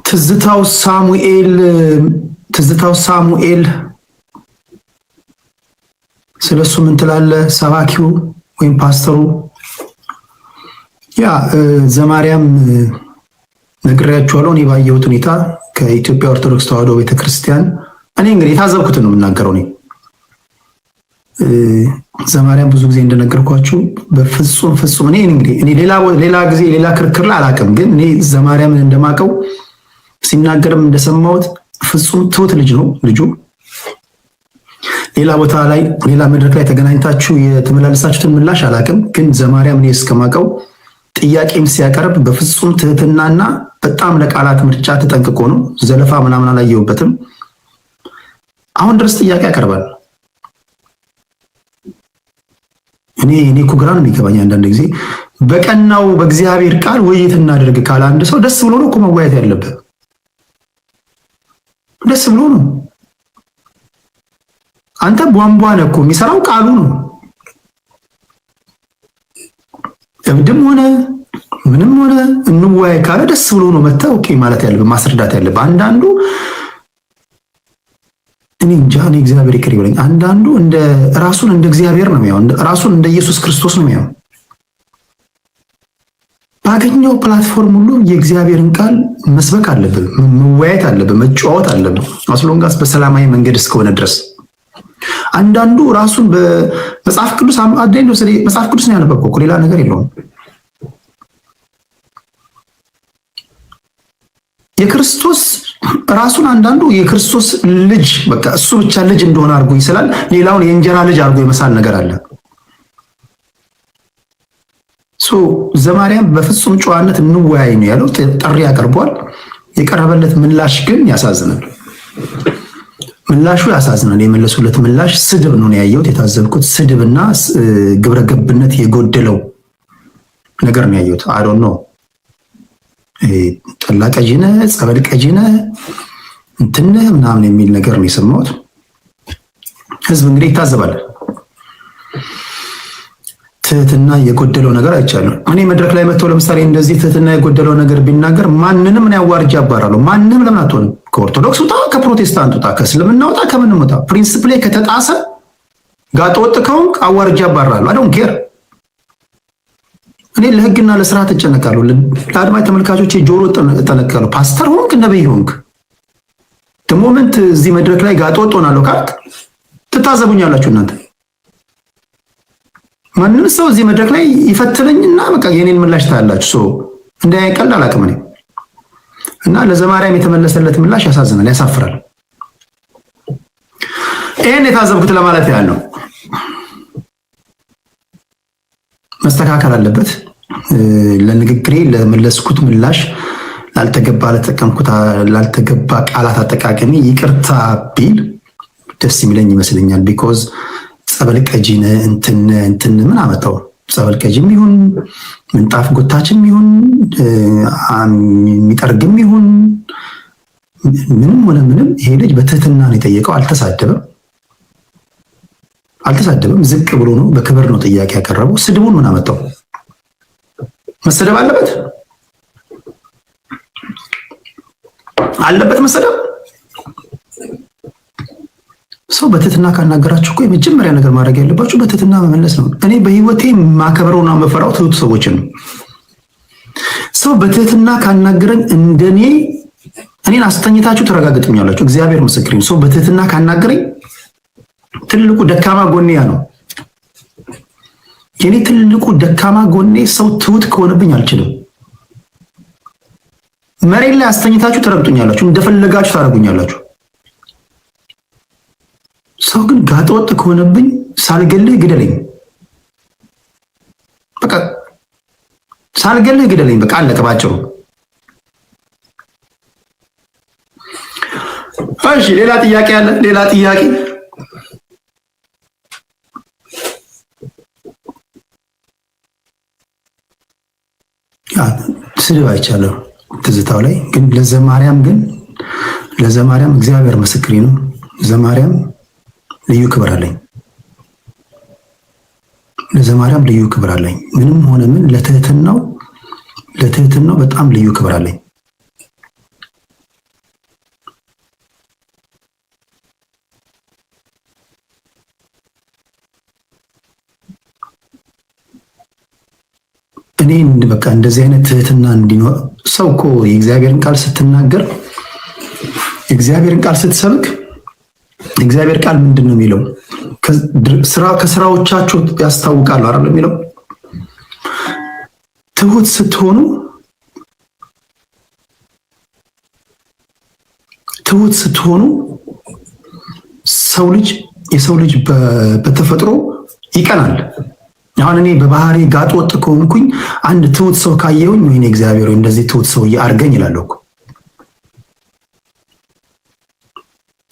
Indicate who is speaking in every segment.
Speaker 1: ትዝታው ሳሙኤል ስለሱ ምን ትላለህ? ሰባኪው ወይም ፓስተሩ ያ ዘማርያም ነግሬያቸዋለሁ። እኔ ባየሁት ሁኔታ ከኢትዮጵያ ኦርቶዶክስ ተዋሕዶ ቤተክርስቲያን እኔ እንግዲህ የታዘብኩትን ነው የምናገረው። ዘማርያም ብዙ ጊዜ እንደነገርኳችሁ በፍጹም እኔ ሌላ ጊዜ ሌላ ክርክር ላይ አላውቅም፣ ግን እኔ ዘማርያምን እንደማውቀው ሲናገርም እንደሰማሁት ፍጹም ትሁት ልጅ ነው ልጁ። ሌላ ቦታ ላይ ሌላ መድረክ ላይ ተገናኝታችሁ የተመላለሳችሁትን ምላሽ አላውቅም፣ ግን ዘማርያም እኔ እስከማውቀው ጥያቄም ሲያቀርብ በፍጹም ትህትናና በጣም ለቃላት ምርጫ ተጠንቅቆ ነው። ዘለፋ ምናምን አላየሁበትም። አሁን ድረስ ጥያቄ ያቀርባል። እኔ እኮ ግራ ነው የሚገባኝ አንዳንድ ጊዜ በቀናው በእግዚአብሔር ቃል ውይይት እናደርግ ካለ አንድ ሰው ደስ ብሎ ነው እኮ መወያየት ያለበት። ደስ ብሎ ነው። አንተ ቧንቧ ነህ እኮ የሚሰራው ቃሉ ነው። እብድም ሆነ ምንም ሆነ እንወያይ ካለ ደስ ብሎ ነው መተህ ኦኬ ማለት ያለብህ ማስረዳት ያለብህ። አንዳንዱ እኔ እንጃ እኔ እግዚአብሔር ይቅር ይበለኝ። አንዳንዱ እንደ ራሱን እንደ እግዚአብሔር ነው የሚያው፣ ራሱን እንደ ኢየሱስ ክርስቶስ ነው የሚያው። ባገኘው ፕላትፎርም ሁሉ የእግዚአብሔርን ቃል መስበክ አለብህ፣ መወያየት አለብህ፣ መጫወት አለብህ። አስሎንጋስ በሰላማዊ መንገድ እስከሆነ ድረስ አንዳንዱ ራሱን በመጽሐፍ ቅዱስ አደኝ መጽሐፍ ቅዱስ ነው ያነበብከው እኮ ሌላ ነገር የለውም። የክርስቶስ ራሱን አንዳንዱ የክርስቶስ ልጅ በቃ እሱ ብቻ ልጅ እንደሆነ አድርጎ ይስላል። ሌላውን የእንጀራ ልጅ አድርጎ የመሳል ነገር አለ። ዘማርያም በፍጹም ጨዋነት እንወያይ ነው ያለው። ጥሪ ያቀርቧል። የቀረበለት ምላሽ ግን ያሳዝናል። ምላሹ ያሳዝናል። የመለሱለት ምላሽ ስድብ ነው ያየሁት፣ የታዘብኩት ስድብና ግብረ ገብነት የጎደለው ነገር ነው ያየሁት። አይ ዶንት ኖ ጠላ ቀጂነ ጸበል ቀጂነ እንትን ምናምን የሚል ነገር ነው የሰማሁት። ህዝብ እንግዲህ ይታዘባል። ትህትና የጎደለው ነገር አይቻልም። እኔ መድረክ ላይ መጥተው ለምሳሌ እንደዚህ ትህትና የጎደለው ነገር ቢናገር ማንንም ምን ያዋርጅ አባራለሁ። ማንንም ለምን አትሆንም? ከኦርቶዶክስ ውጣ፣ ከፕሮቴስታንት ውጣ፣ ከእስልምና ውጣ፣ ከምንም ውጣ። ፕሪንሲፕል ላይ ከተጣሰ ጋጠ ወጥ ከሆንክ አዋርጅ አባራለሁ። አይ ዶንት ኬር። እኔ ለህግና ለስርዓት እጨነቃለሁ። ለአድማጭ ተመልካቾቼ ጆሮ እጠነቀቃለሁ። ፓስተር ሆንክ ነብይ ሆንክ ሞመንት እዚህ መድረክ ላይ ጋጠ ወጥ ሆናለሁ ካልክ ትታዘቡኛላችሁ እናንተ። ማንም ሰው እዚህ መድረክ ላይ ይፈትነኝና በቃ የኔን ምላሽ ታያላችሁ። እንዳይቀል አላውቅም እኔ እና ለዘማርያም የተመለሰለት ምላሽ ያሳዝናል፣ ያሳፍራል። ይሄን የታዘብኩት ለማለት ያህል ነው። መስተካከል አለበት። ለንግግሬ ለመለስኩት ምላሽ ላልተገባ ቃላት አጠቃቀሚ ይቅርታ ቢል ደስ የሚለኝ ይመስለኛል። ቢኮዝ ጸበል ቀጂነ እንትን ምን አመጣው? ጸበል ቀጂም ይሁን ምንጣፍ ጎታችም ይሁን የሚጠርግም ይሁን ምንም ሆነ ምንም ይሄ ልጅ በትህትና ነው የጠየቀው። አልተሳደበም። ዝቅ ብሎ ነው በክብር ነው ጥያቄ ያቀረበው። ስድቡን ምን አመጣው? መሰደብ አለበት መሰደብ። ሰው በትህትና ካናገራችሁ እኮ የመጀመሪያ ነገር ማድረግ ያለባችሁ በትህትና መመለስ ነው። እኔ በህይወቴ ማከብረውና መፈራው ትሁት ሰዎችን ነው። ሰው በትህትና ካናገረኝ እንደኔ እኔን አስተኝታችሁ ተረጋግጡኛላችሁ። እግዚአብሔር ምስክሬን። ሰው በትህትና ካናገረኝ ትልቁ ደካማ ጎኔ ያ ነው። የኔ ትልቁ ደካማ ጎኔ ሰው ትሁት ከሆነብኝ አልችልም። መሬት ላይ አስተኝታችሁ ተረግጡኛላችሁ፣ እንደፈለጋችሁ ታረጉኛላችሁ። ሰው ግን ጋጠወጥ ከሆነብኝ ሳልገልህ ግደለኝ፣ በቃ ሳልገልህ ግደለኝ፣ በቃ አለቀ ባጭሩ። እሺ ሌላ ጥያቄ አለ? ሌላ ጥያቄ? ስድብ አይቻለሁ ትዝታው ላይ ግን ለዘማርያም እግዚአብሔር ምስክሬ ነው። ዘማርያም ልዩ ክብር አለኝ። ለዘማርያም ልዩ ክብር አለኝ። ምንም ሆነ ምን ለትህትናው በጣም ልዩ ክብር አለኝ። እኔ በቃ እንደዚህ አይነት ትህትና እንዲኖር ሰው እኮ የእግዚአብሔርን ቃል ስትናገር የእግዚአብሔርን ቃል ስትሰብክ እግዚአብሔር ቃል ምንድን ነው የሚለው? ከስራዎቻቸው ያስታውቃሉ አይደል የሚለው። ትሁት ስትሆኑ የሰው ልጅ በተፈጥሮ ይቀናል። አሁን እኔ በባህሪ ጋጥ ወጥ ከሆንኩኝ አንድ ትሁት ሰው ካየሁኝ ወይኔ እግዚአብሔር እንደዚህ ትሁት ሰው አድርገኝ ይላለሁ እኮ።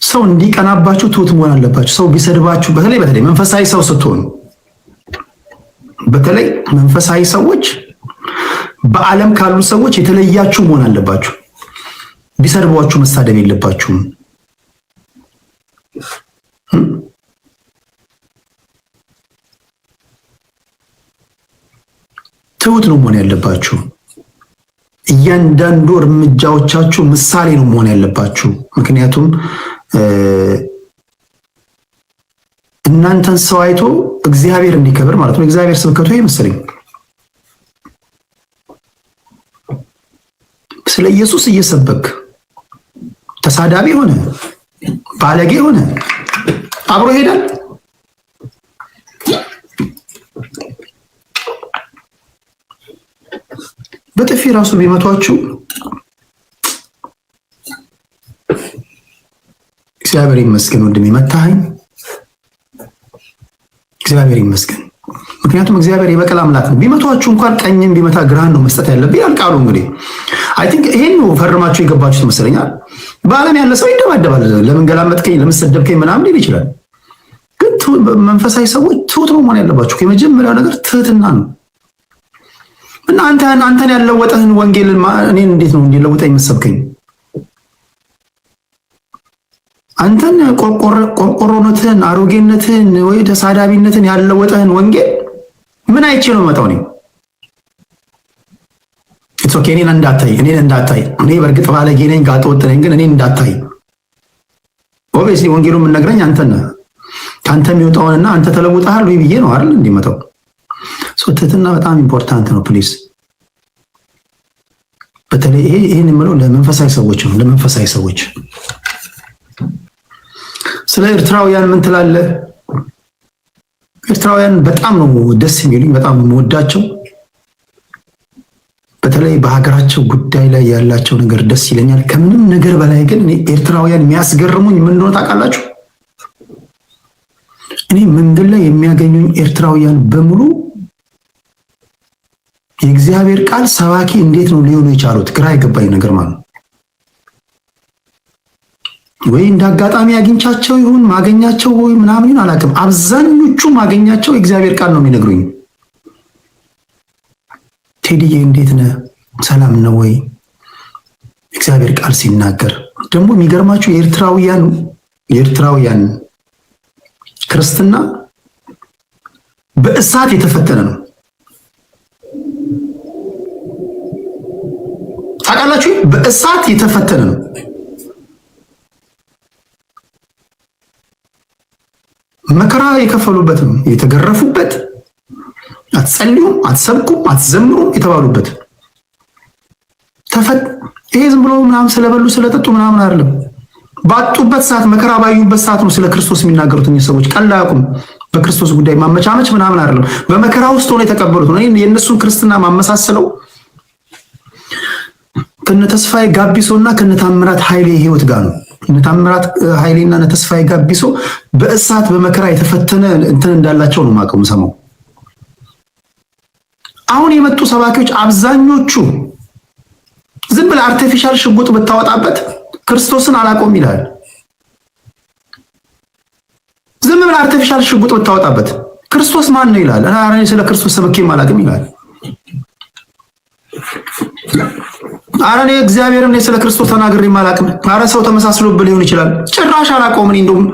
Speaker 1: ሰው እንዲቀናባችሁ ትሁት መሆን አለባችሁ። ሰው ቢሰድባችሁ፣ በተለይ መንፈሳዊ ሰው ስትሆኑ፣ በተለይ መንፈሳዊ ሰዎች በዓለም ካሉ ሰዎች የተለያችሁ መሆን አለባችሁ። ቢሰድቧችሁ መሳደብ የለባችሁም። ትሁት ነው መሆን ያለባችሁ። እያንዳንዱ እርምጃዎቻችሁ ምሳሌ ነው መሆን ያለባችሁ። ምክንያቱም እናንተን ሰው አይቶ እግዚአብሔር እንዲከብር ማለት ነው። እግዚአብሔር ስብከቱ ይሄ መሰለኝ። ስለ ኢየሱስ እየሰበክ ተሳዳቢ ሆነ ባለጌ ሆነ አብሮ ይሄዳል። በጥፊ ራሱ ቢመቷችሁ እግዚአብሔር ይመስገን ወንድሜ መታኸኝ፣ እግዚአብሔር ይመስገን። ምክንያቱም እግዚአብሔር የበቀል አምላክ ነው። ቢመቷችሁ እንኳን ቀኝም ቢመታ ግራን ነው መስጠት ያለብኝ ያልቃሉ። እንግዲህ አይ ቲንክ ይሄን ነው ፈርማችሁ የገባችሁት መሰለኛል። በዓለም ያለ ሰው ይደባደባል። ለምን ገላመጥከኝ፣ ለምን ሰደብከኝ ምናምን ሊል ይችላል። ግን መንፈሳዊ ሰዎች ትሁት ነው መሆን ያለባችሁ። የመጀመሪያው ነገር ትህትና ነው። እና አንተን ያለወጠህን ወንጌል እኔን እንዴት ነው እንዲለውጠኝ የምትሰብከኝ? አንተን ቆርቆሮነትህን፣ አሮጌነትህን ወይ ተሳዳቢነትን ያለወጠህን ወንጌል ምን አይቼ ነው መጣው? ኢትስ ኦኬ። እኔን እንዳታይ። እኔ በእርግጥ ባለጌ ነኝ፣ ጋጠ ወጥ ነኝ፣ ግን እኔን እንዳታይ። ኦብቪየስሊ ወንጌሉን የምነግረኝ አንተን ነህ። ከአንተ የሚወጣውንና አንተ ተለውጠሃል ወይ ብዬ ነው አይደል እንዲመጣው። ትህትና በጣም ኢምፖርታንት ነው። ፕሊዝ በተለይ ይሄን የምለው ለመንፈሳዊ ሰዎች ነው። ለመንፈሳዊ ሰዎች ስለ ኤርትራውያን ምን ትላለህ? ኤርትራውያን በጣም ነው ደስ የሚሉኝ፣ በጣም የምወዳቸው። በተለይ በሀገራቸው ጉዳይ ላይ ያላቸው ነገር ደስ ይለኛል። ከምንም ነገር በላይ ግን እኔ ኤርትራውያን የሚያስገርሙኝ ምን እንደሆነ ታውቃላችሁ? እኔ መንገድ ላይ የሚያገኙኝ ኤርትራውያን በሙሉ የእግዚአብሔር ቃል ሰባኪ እንዴት ነው ሊሆኑ የቻሉት? ግራ የገባኝ ነገር ማለት ነው። ወይ እንዳጋጣሚ አግኝቻቸው ይሁን ማገኛቸው ወይ ምናምን ይሁን አላውቅም። አብዛኞቹ ማገኛቸው የእግዚአብሔር ቃል ነው የሚነግሩኝ። ቴዲዬ እንዴት ነህ? ሰላም ነው ወይ? እግዚአብሔር ቃል ሲናገር ደግሞ የሚገርማችሁ የኤርትራውያን ክርስትና በእሳት የተፈተነ ነው። ታውቃላችሁ? በእሳት የተፈተነ ነው። መከራ የከፈሉበት ነው፣ የተገረፉበት፣ አትጸልዩም፣ አትሰብኩም፣ አትዘምሩም የተባሉበት ይሄ ዝም ብሎ ምናምን ስለበሉ ስለጠጡ ምናምን አይደለም። ባጡበት ሰዓት፣ መከራ ባዩበት ሰዓት ነው ስለ ክርስቶስ የሚናገሩት። እኚህ ሰዎች ቀላ ያውቁም። በክርስቶስ ጉዳይ ማመቻመች ምናምን አይደለም። በመከራ ውስጥ ሆነው የተቀበሉት ነው። የእነሱን ክርስትና ማመሳሰለው ከነ ተስፋዬ ጋቢሶና ከነ ታምራት ኃይሌ ህይወት ጋር ነው። እነ ታምራት ኃይሌና እነ ተስፋዬ ጋቢሶ በእሳት በመከራ የተፈተነ እንትን እንዳላቸው ነው ማቀሙ ሰማው። አሁን የመጡ ሰባኪዎች አብዛኞቹ ዝም ብለህ አርቲፊሻል ሽጉጥ ብታወጣበት ክርስቶስን አላቆም ይላል። ዝም ብለህ አርቲፊሻል ሽጉጥ ብታወጣበት ክርስቶስ ማን ነው ይላል። እኔ ስለ ክርስቶስ ሰብኬም አላውቅም ይላል። አረ እኔ እግዚአብሔርም እኔ ስለ ክርስቶስ ተናግሬም አላውቅም። አረ ሰው ተመሳስሎብህ ሊሆን ይችላል። ጭራሽ አላውቀውም እኔ እንደውም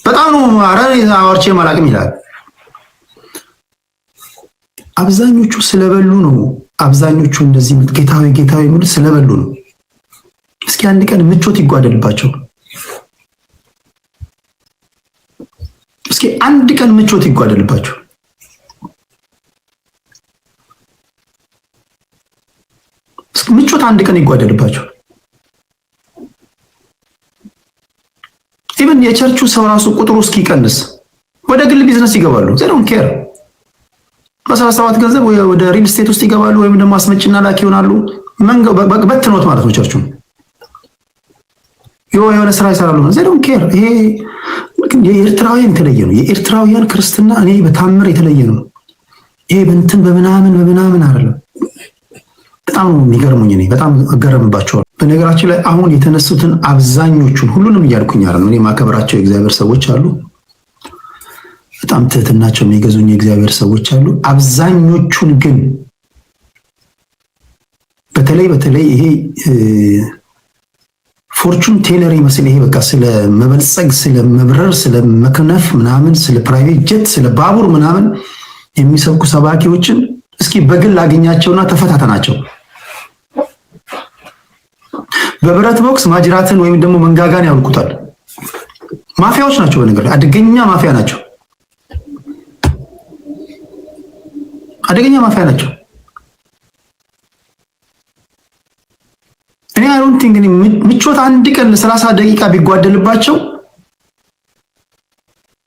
Speaker 1: በጣም ነው አረ አወርቼም አላውቅም ይላል። አብዛኞቹ ስለበሉ ነው። አብዛኞቹ እንደዚህ ጌታዊ የሚሉት ስለበሉ ነው። እስኪ አንድ ቀን ምቾት ይጓደልባቸው። እስኪ አንድ ቀን ምቾት ይጓደልባቸው። ምቾት አንድ ቀን ይጓደልባቸው። ኢቨን የቸርቹ ሰው ራሱ ቁጥሩ እስኪቀንስ ወደ ግል ቢዝነስ ይገባሉ። ዘዶን ኬር በ17 ገንዘብ ወደ ሪል ስቴት ውስጥ ይገባሉ፣ ወይም ደግሞ አስመጭና ላኪ ይሆናሉ። በትኖት ማለት ነው። ቸርቹ የሆነ ስራ ይሰራሉ። ዘዶን ኬር። ይሄ የኤርትራውያን የተለየ ነው። የኤርትራውያን ክርስትና እኔ በታምር የተለየ ነው። ይሄ በእንትን በምናምን አይደለም። በጣም ነው የሚገርሙኝ። እኔ በጣም እገረምባቸዋለሁ። በነገራችን ላይ አሁን የተነሱትን አብዛኞቹን ሁሉንም እያልኩኝ አይደለም። እኔ ማከብራቸው የእግዚአብሔር ሰዎች አሉ። በጣም ትህትናቸው የሚገዙኝ የእግዚአብሔር ሰዎች አሉ። አብዛኞቹን ግን በተለይ ይሄ ፎርቹን ቴለር ይመስል ይሄ በቃ ስለ መበልጸግ፣ ስለ መብረር፣ ስለ መክነፍ ምናምን፣ ስለ ፕራይቬት ጀት፣ ስለ ባቡር ምናምን የሚሰብኩ ሰባኪዎችን እስኪ በግል አገኛቸውና ተፈታተናቸው። በብረት ቦክስ ማጅራትን ወይም ደግሞ መንጋጋን ያውልቁታል። ማፊያዎች ናቸው። በነገር አደገኛ ማፊያ ናቸው። አደገኛ ማፊያ ናቸው። እኔ አሁን እንግዲህ ምቾት አንድ ቀን ለ30 ደቂቃ ቢጓደልባቸው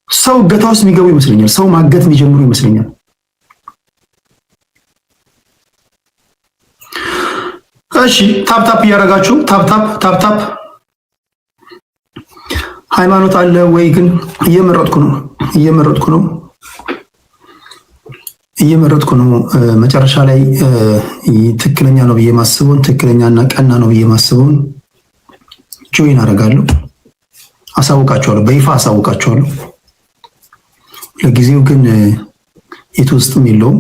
Speaker 1: ሰው እገታ ውስጥ የሚገቡ ይመስለኛል። ሰው ማገት የሚጀምሩ ይመስለኛል። እሺ ታፕታፕ እያደረጋችሁ ታፕታፕ ሃይማኖት አለ ወይ? ግን እየመረጥኩ ነው። መጨረሻ ላይ ትክክለኛ ነው ብዬ ማስበውን፣ ትክክለኛና ቀና ነው ብዬ ማስበውን ጆይን አደርጋለሁ። አሳውቃቸዋለሁ፣ በይፋ አሳውቃቸዋለሁ። ለጊዜው ግን የት ውስጥም የለውም።